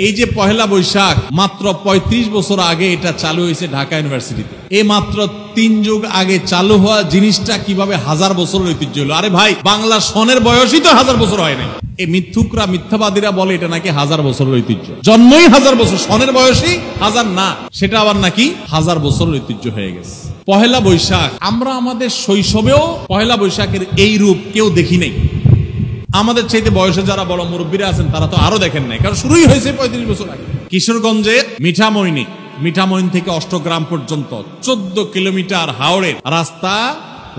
এই যে পহেলা বৈশাখ মাত্র ৩৫ বছর আগে এটা চালু হয়েছে ঢাকা ইউনিভার্সিটিতে। এই মাত্র ৩ যুগ আগে চালু হওয়া জিনিসটা কিভাবে হাজার বছরের ঐতিহ্য হলো? আরে ভাই, বাংলা সনের বয়সই তো হাজার বছর হয় নাই। এই মিথ্যুকরা, মিথ্যাবাদীরা বলে এটা নাকি হাজার বছরের ঐতিহ্য। জন্মই হাজার বছর, সনের বয়সই হাজার না, সেটা আবার নাকি হাজার বছরের ঐতিহ্য হয়ে গেছে। পহেলা বৈশাখ, আমরা আমাদের শৈশবেও পহেলা বৈশাখের এই রূপ কেউ দেখি নাই। আমাদের চাইতে বয়সে যারা বড় মুরব্বীরা আছেন তারা তো আরো দেখেন নাই, কারণ শুরুই হয়েছে ৩৫ বছর আগে। কিশোরগঞ্জের মিঠামইন থেকে অষ্টগ্রাম পর্যন্ত ১৪ কিলোমিটার হাওড়ের রাস্তা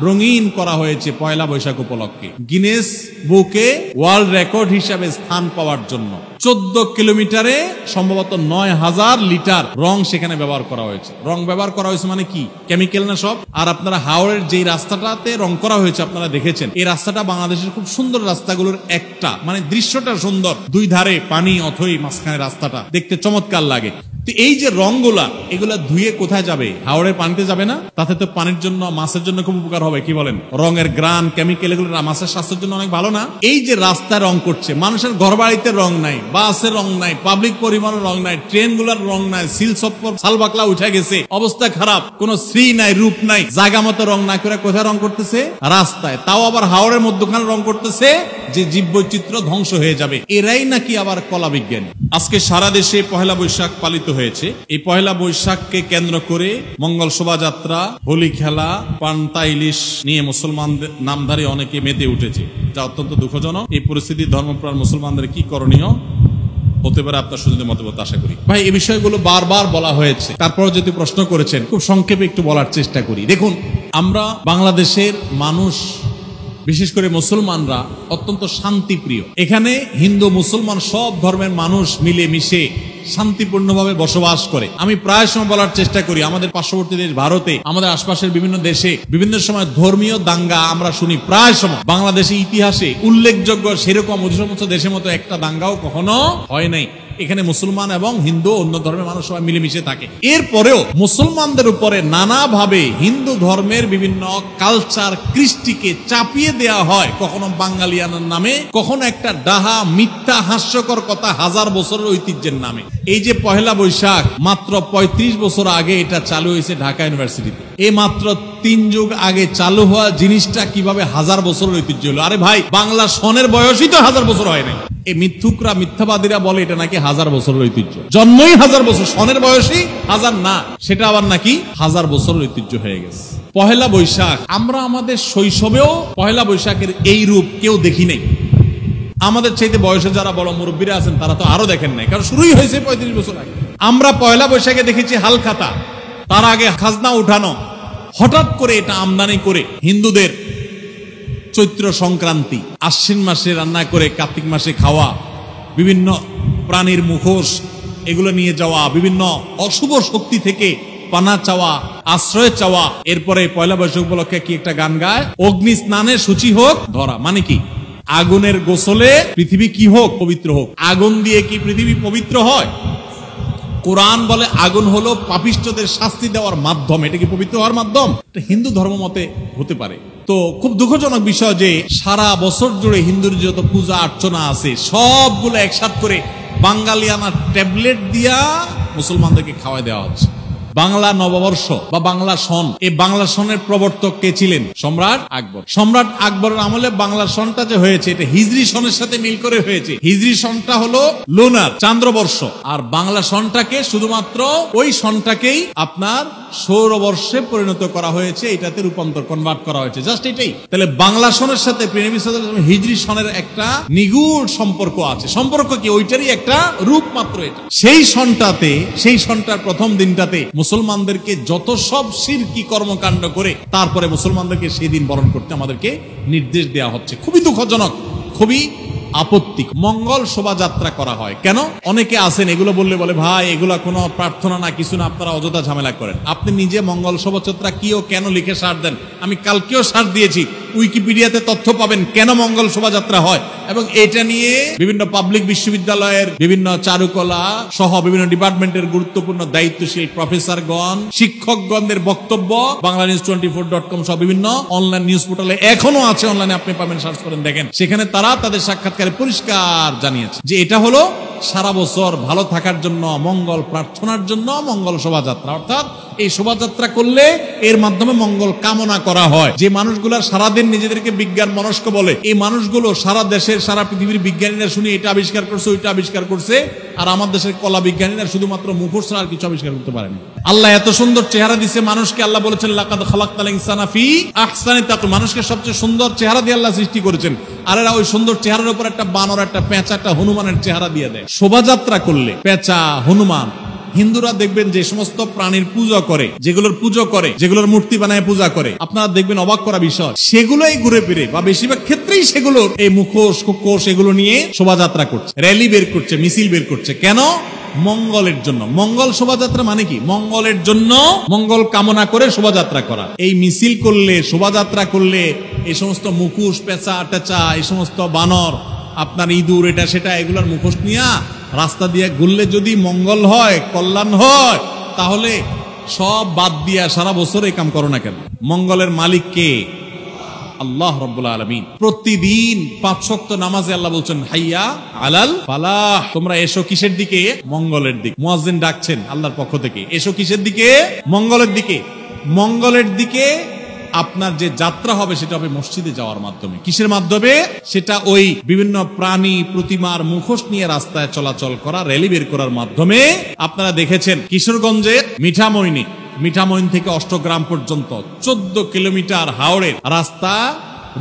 রঙিন করা হয়েছে পয়লা বৈশাখ উপলক্ষে, গিনেস বুকে ওয়ার্ল্ড রেকর্ড হিসাবে স্থান পাওয়ার জন্য। ১৪ কিলোমিটারে সম্ভবত ৯,০০০ লিটার রং সেখানে ব্যবহার করা হয়েছে। রং ব্যবহার করা হয়েছে মানে কি? কেমিক্যাল না সব। আর আপনারা হাওড়ের যে রাস্তাটাতে রং করা হয়েছে আপনারা দেখেছেন, এই রাস্তাটা বাংলাদেশের খুব সুন্দর রাস্তাগুলোর একটা, মানে দৃশ্যটা সুন্দর, দুই ধারে পানি, অথই মাঝখানে রাস্তাটা দেখতে চমৎকার লাগে। তো এই যে রংগুলা, এগুলা ধুয়ে কোথায় যাবে? হাওড়ের পানিতে যাবে না? তাতে তো পানির জন্য, মাছের জন্য খুব উপকার হবে। কি বলেন? রঙের গ্রান, কেমিক্যাল, এগুলো মাছের স্বাস্থ্যের জন্য অনেক ভালো না? এই যে রাস্তায় রং করছে, মানুষের ঘর বাড়িতে রং নাই, বাসের রং নাই, পাবলিক পরিবহনের রং নাই, ট্রেন গুলার রং নাই, সিল সপ্পর সালবাকলা উঠে গেছে, অবস্থা খারাপ, কোন শ্রী নাই, রূপ নাই, জায়গা মতো রং না করে কোথায় রং করতেছে? রাস্তায়। তাও আবার হাওড়ের মধ্যখানে রং করতেছে যে জীববৈচিত্র্য ধ্বংস হয়ে যাবে। এরাই নাকি আবার কলা বিজ্ঞানী। আজকে সারা দেশে পহেলা বৈশাখ পালিত হয়েছে। এই পহেলা বৈশাখকে কেন্দ্র করে মঙ্গল শোভাযাত্রা, হোলি খেলা, পান্তা ইলিশ নিয়ে মুসলমানদের নামধারী অনেকে মেতে উঠেছে, যা অত্যন্ত দুঃখজনক। এই পরিস্থিতি ধর্মপ্রাণ মুসলমানদের কি করণীয় হতে পারে আপনার সুযোগ মতামত আশা করি। ভাই, এই বিষয়গুলো বারবার বলা হয়েছে, তারপর যদি প্রশ্ন করেছেন, খুব সংক্ষেপে একটু বলার চেষ্টা করি। দেখুন, আমরা বাংলাদেশের মানুষ, বিশেষ করে মুসলমানরা অত্যন্ত শান্তিপ্রিয়। এখানে হিন্দু মুসলমান সব ধর্মের মানুষ মিলে মিশে শান্তিপূর্ণভাবে বসবাস করে। আমি প্রায় সময় বলার চেষ্টা করি, আমাদের পার্শ্ববর্তী দেশ ভারতে, আমাদের আশপাশের বিভিন্ন দেশে বিভিন্ন সময় ধর্মীয় দাঙ্গা আমরা শুনি। প্রায় সময় বাংলাদেশের ইতিহাসে উল্লেখযোগ্য সেরকম সমস্ত দেশের মতো একটা দাঙ্গাও কখনো হয় নাই। এখানে মুসলমান এবং হিন্দু, অন্য ধর্মের মানুষ সবাই মিলেমিশে থাকে। এরপরেও মুসলমানদের উপরে নানাভাবে হিন্দু ধর্মের বিভিন্ন কালচার, কৃষ্টিকে চাপিয়ে দেওয়া হয়, কখনো বাঙালিয়ানার নামে, কখনো একটা ডাহা, মিথ্যা, হাস্যকর কথা হাজার বছরের ঐতিহ্যের নামে। এই যে পহেলা বৈশাখ মাত্র ৩৫ বছর আগে এটা চালু হয়েছে ঢাকা ইউনিভার্সিটিতে। এই মাত্র ৩ যুগ আগে চালু হওয়া জিনিসটা কিভাবে হাজার বছরের ঐতিহ্য হলো? আরে ভাই, বাংলা সনের বয়সই তো হাজার বছর হয় নাই। এই মিথ্যুকরা, মিথ্যাবাদীরা বলে এটা নাকি হাজার বছরের ঐতিহ্য। জন্মই হাজার বছর, সনের বয়সই হাজার না, সেটা আবার নাকি হাজার বছরের ঐতিহ্য হয়ে গেছে। পহেলা বৈশাখ, আমরা আমাদের শৈশবেও পহেলা বৈশাখের এই রূপ কেউ দেখি নাই। আমাদের চাইতে বয়সে যারা বড় মুরব্বীরা আছেন তারা তো আরো দেখেন নাই, কারণ শুরুই হয়েছে ৩৫ বছর আগে। আমরা পহেলা বৈশাখে দেখেছি হালখাতা, তার আগে খাজনা উঠানো। হঠাৎ করে এটা আমদানি করে হিন্দুদের চৈত্র সংক্রান্তি, আশ্বিন মাসে রান্না করে কার্তিক মাসে খাওয়া, বিভিন্ন প্রাণীর মুখোশ এগুলো নিয়ে যাওয়া, বিভিন্ন অশুভ শক্তি থেকে পানা চাওয়া, আশ্রয় চাওয়া। এরপরে পয়লা বৈশাখ উপলক্ষে কি একটা গান গায়, অগ্নি স্নানে শুচি হোক ধরা। মানে কি? আগুনের গোসলে পৃথিবী কি হোক? পবিত্র হোক। আগুন দিয়ে কি পৃথিবী পবিত্র হয়? কোরআন বলে আগুন হলো পাপিষ্ঠদের শাস্তি দেওয়ার মাধ্যম। এটা কি পবিত্র হওয়ার মাধ্যম? এটা হিন্দু ধর্ম মতে হতে পারে। তো খুব দুঃখজনক বিষয় যে সারা বছর জুড়ে হিন্দুর যত পূজা অর্চনা আছে সবগুলো একসাথ করে বাঙালিয়ানা ট্যাবলেট দিয়া মুসলমানদেরকে খাওয়াই দেওয়া হচ্ছে। বাংলা নববর্ষ বা বাংলা সন, এই বাংলা সনের প্রবর্তক কে ছিলেন? সম্রাট আকবর। সম্রাট আকবরের আমলে বাংলা সনটা যে হয়েছে এটা হিজরি সনের সাথে মিল করে হয়েছে। হিজরি সনটা হলো লুনার, চান্দ্রবর্ষ, আর বাংলা সনটাকে শুধুমাত্র ওই সনটাকেই আপনার সৌরবর্ষে পরিণত করা হয়েছে, এটাতে রূপান্তর, কনভার্ট করা হয়েছে, জাস্ট এটাই। তাহলে বাংলা সনের সাথে হিজরি সনের একটা নিগুড় সম্পর্ক আছে। সম্পর্ক কি? ওইটারই একটা রূপ মাত্র এটা। সেই সনটাতে, সেই সনটার প্রথম দিনটাতে মুসলমানদেরকে যত সব শিরকি কর্মকাণ্ড করে তারপরে মুসলমানদেরকে সেই দিন বরণ করতে আমাদেরকে নির্দেশ দেওয়া হচ্ছে। খুবই দুঃখজনক, খুবই আপত্তি। মঙ্গল শোভাযাত্রা করা হয় কেন? অনেকে আছেন এগুলো বললে বলে ভাই এগুলা কোনো প্রার্থনা না, কিছু না, আপনারা অযথা ঝামেলা করেন। আপনি নিজে মঙ্গল শোভাযাত্রা কি ও কেন লিখে সার্চ দেন। আমি কালকেও সার্চ দিয়েছি, উইকিপিডিয়াতে তথ্য পাবেন কেন মঙ্গল শোভাযাত্রা হয়, এবং এটা নিয়ে বিভিন্ন পাবলিক বিশ্ববিদ্যালয়ের বিভিন্ন চারুকলা সহ বিভিন্ন ডিপার্টমেন্টের গুরুত্বপূর্ণ দায়িত্বশীল প্রফেসরগণ, শিক্ষকগণদের বক্তব্য বাংলানিউজ24.com সহ বিভিন্ন অনলাইন নিউজ পোর্টালে এখনো আছে, অনলাইনে আপনি পাবেন, সার্চ করেন দেখেন। সেখানে তারা তাদের সাক্ষাৎকার আকারে পরিষ্কার জানিয়েছে যে এটা হলো সারা বছর ভালো থাকার জন্য, মঙ্গল প্রার্থনার জন্য মঙ্গল শোভাযাত্রা। অর্থাৎ এই শোভাযাত্রা করলে এর মাধ্যমে মঙ্গল কামনা করা হয়। যে মানুষগুলো সারাদিন নিজেদেরকে বিজ্ঞান মনস্ক বলে, এই মানুষগুলো সারা দেশের সারা পৃথিবীর বিজ্ঞানীরা শুনে এটা আবিষ্কার করছে, ওইটা আবিষ্কার করছে, আর আমার দেশের কলা বিজ্ঞানীরা শুধুমাত্র মুখোশ ছাড়া আর কিছু আবিষ্কার করতে পারেনি। আল্লাহ এত সুন্দর চেহারা দিছে মানুষকে। আল্লাহ বলেছেন লাকাদ খালাকনাল ইনসানা ফি আহসানি তাকওয়িম, মানুষকে সবচেয়ে সুন্দর চেহারা দিয়ে আল্লাহ সৃষ্টি করেছেন। আর এরা ওই সুন্দর চেহারার উপর একটা বানর, একটা পেঁচা, একটা হনুমানের চেহারা দিয়ে দেয়। শোভাযাত্রা করলে পেঁচা, হনুমান, হিন্দুরা দেখবেন যে সমস্ত প্রাণীর পূজা করে, যেগুলোর পুজো করে, যেগুলোর মূর্তি বানায় পূজা করে, আপনারা দেখবেন অবাক করা বিষয়, সেগুলোই ঘুরে ফিরে বা বেশিরভাগ ক্ষেত্রেই সেগুলোর এই মুখোশ কোষ এগুলো নিয়ে শোভাযাত্রা করছে, র্যালি বের করছে, মিছিল বের করছে। কেন? মঙ্গলের জন্য। মঙ্গল শোভাযাত্রা মানে কি? মঙ্গলের জন্য, মঙ্গল কামনা করে শোভাযাত্রা করা। এই মিছিল করলে, শোভাযাত্রা করলে এই সমস্ত মুখোশ, পেঁচা টেচা, এই সমস্ত বানর, আপনার ইঁদুর, এটা সেটা, এগুলোর মুখোশ নিয়ে রাস্তা দিয়ে ঘুরলে যদি মঙ্গল হয়, কল্যাণ হয়, তাহলে সব বাদ দিয়া সারা বছর এই কাম করো না কেন? মঙ্গলের মালিক কে? আল্লাহ রাব্বুল আলামিন। প্রতিদিন 5 ওয়াক্ত নামাজে আল্লাহ বলছেন হাইয়া আলাল ফালাহ, তোমরা এসো কিসের দিকে? মঙ্গলের দিকে। মুয়াজ্জিন ডাকছেন আল্লাহর পক্ষ থেকে, এসো কিসের দিকে? মঙ্গলের দিকে। মঙ্গলের দিকে আপনার যে যাত্রা হবে সেটা হবে মসজিদে যাওয়ার মাধ্যমে। কিসের মাধ্যমে? সেটা ওই বিভিন্ন প্রাণী প্রতিমার মুখোশ নিয়ে রাস্তায় চলাচল করা, র্যালি বের করার মাধ্যমে। আপনারা দেখেছেন কিশোরগঞ্জে মিঠামইন থেকে অষ্টগ্রাম পর্যন্ত 14 কিলোমিটার হাওড়ের রাস্তা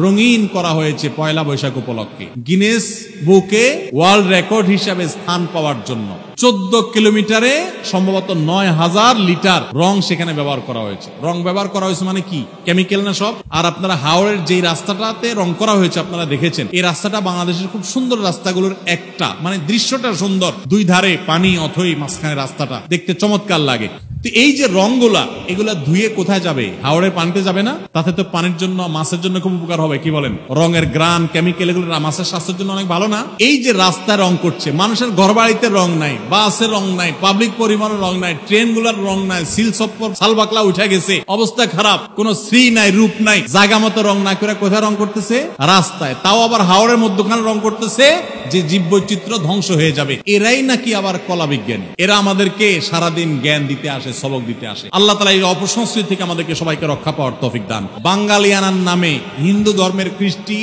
রঙিন করা হয়েছে পয়লা বৈশাখ উপলক্ষে, গিনেস বুকে ওয়ার্ল্ড রেকর্ড হিসাবে স্থান পাওয়ার জন্য। 14 কিলোমিটারে সম্ভবত 9000 লিটার রং সেখানে ব্যবহার করা হয়েছে। রং ব্যবহার করা হয়েছে মানে কি? কেমিক্যাল না সব। আর আপনারা হাওড়ের যে রাস্তাটাতে রং করা হয়েছে আপনারা দেখেছেন, এই রাস্তাটা বাংলাদেশের খুব সুন্দর রাস্তাগুলোর একটা, মানে দৃশ্যটা সুন্দর, দুই ধারে পানি, অথই মাঝখানে রাস্তাটা দেখতে চমৎকার লাগে। তো এই যে রংগুলা, এগুলা ধুয়ে কোথায় যাবে? হাওড়ের পানিতে যাবে না? তাতে তো পানির জন্য, মাছের জন্য খুব উপকার হবে। কি বলেন? রঙের গ্রান, কেমিক্যাল, এগুলো মাছের স্বাস্থ্যের জন্য অনেক ভালো না? এই যে রাস্তা রং করছে, মানুষের ঘর বাড়িতে রং নাই, বাসের রং নাই, পাবলিক পরিবহনের রং নাই, ট্রেন গুলার রং নাই, সিল সপ্পর সালবাকলা উঠে গেছে, অবস্থা খারাপ, কোন শ্রী নাই, রূপ নাই, জায়গা মতো রং না করে কোথায় রং করতেছে? রাস্তায়। তাও আবার হাওড়ের মধ্যখানে রং করতেছে, যে জীববৈচিত্র্য ধ্বংস হয়ে যাবে। এরাই নাকি আবার কলা বিজ্ঞানী। এরা আমাদেরকে সারাদিন জ্ঞান দিতে আসে, সবক দিতে আসে। আল্লাহ তাআলা এই অপসংস্কৃতি থেকে আমাদেরকে সবাইকে রক্ষা পাওয়ার তৌফিক দান। বাঙালিয়ানার নামে হিন্দু ধর্মের কৃষ্টি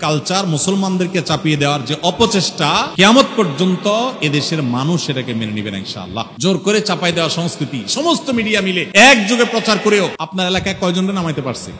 কালচার মুসলমানদেরকে চাপিয়ে দেওয়ার যে অপচেষ্টা, কিয়ামত পর্যন্ত এদেশের মানুষ সেটাকে মেনে নেবেন ইনশাআল্লাহ। জোর করে চাপাই দেওয়া সংস্কৃতি সমস্ত মিডিয়া মিলে একযোগে প্রচার করেও আপনার এলাকায় কয়জনকে নামাইতে পারছে?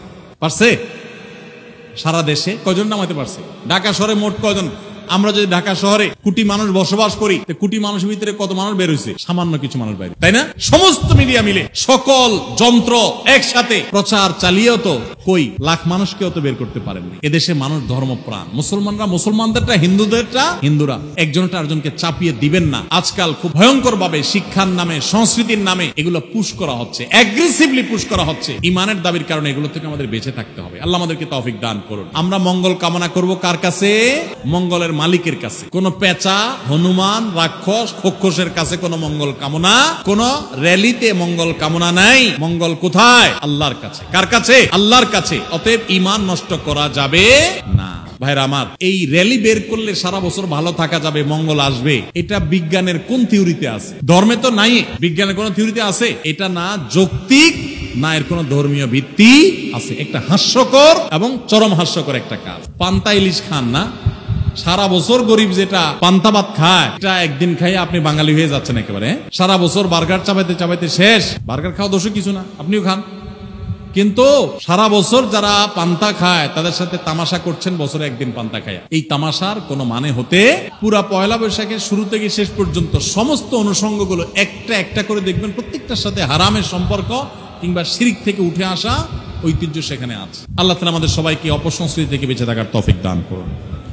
সারা দেশে কয়জন নামাইতে পারছে? ঢাকা শহরে মোট কয়জন? আমরা যদি ঢাকা শহরে কোটি মানুষ বসবাস করি, কোটি মানুষের ভিতরে কত মানুষ বের হয়েছে? সামান্য কিছু মানুষ বাইরে, তাই না? সমস্ত মিডিয়া মিলে সকল যন্ত্র একসাথে প্রচার চালিয়েও তো কই লাখ মানুষকেও তো বের করতে পারেননি। এদেশে মানুষ ধর্মপ্রাণ। মুসলমানরা মুসলমানদেরটা, হিন্দুদেরটা হিন্দুরা। একজনটা আরেকজনকে চাপিয়ে দিবেন না। আজকাল খুব ভয়ঙ্কর ভাবে শিক্ষার নামে, সংস্কৃতির নামে এগুলো পুশ করা হচ্ছে, অ্যাগ্রেসিভলি পুশ করা হচ্ছে। ইমানের দাবির কারণে এগুলো থেকে আমাদের বেঁচে থাকতে হবে। আল্লাহ আমাদেরকে তৌফিক দান করুন। আমরা মঙ্গল কামনা করব কার কাছে? মঙ্গলের মালিকের কাছে। কোন পেঁচা, হনুমান, রাক্ষস, খোক্ষসের কাছে কোন মঙ্গল কামনা, কোন র্যালিতে মঙ্গল কামনা নাই। মঙ্গল কোথায়? আল্লাহর কাছে। কার কাছে? আল্লাহর কাছে। অতএব ঈমান নষ্ট করা যাবে না। ভাইরা আমার, এই র্যালি বের করলে সারা বছর ভালো থাকা যাবে, মঙ্গল আসবে, এটা বিজ্ঞানের কোন থিওরিতে আছে? ধর্মে তো নাই। বিজ্ঞানের কোন থিওরিতে আছে? এটা না যৌক্তিক, না এর কোন ধর্মীয় ভিত্তি আছে। একটা হাস্যকর এবং চরম হাস্যকর একটা কাজ। পান্তা ইলিশ খান না, সারা বছর গরিব যেটা পান্তা ভাত খায়, এটা একদিন খাইয়ে আপনি বাঙালি হয়ে যাচ্ছেন একেবারে। সারা বছর বার্গার চাবাইতে চাবাইতে শেষ। বার্গার খাওয়া দোষ কিছু না, আপনিও খান, কিন্তু সারা বছর যারা পান্তা খায় তাদের সাথে তামাশা করছেন বছরে একদিন পান্তা খায়। এই তামাশার কোনো মানে হতে, পুরা পয়লা বৈশাখের শুরু থেকে শেষ পর্যন্ত সমস্ত অনুষঙ্গগুলো একটা একটা করে দেখবেন, প্রত্যেকটার সাথে হারামের সম্পর্ক কিংবা শিরক থেকে উঠে আসা ঐতিহ্য সেখানে আছে। আল্লাহ তাআলা আমাদের সবাইকে অপসংস্কৃতি থেকে বেঁচে থাকার তৌফিক দান করুন।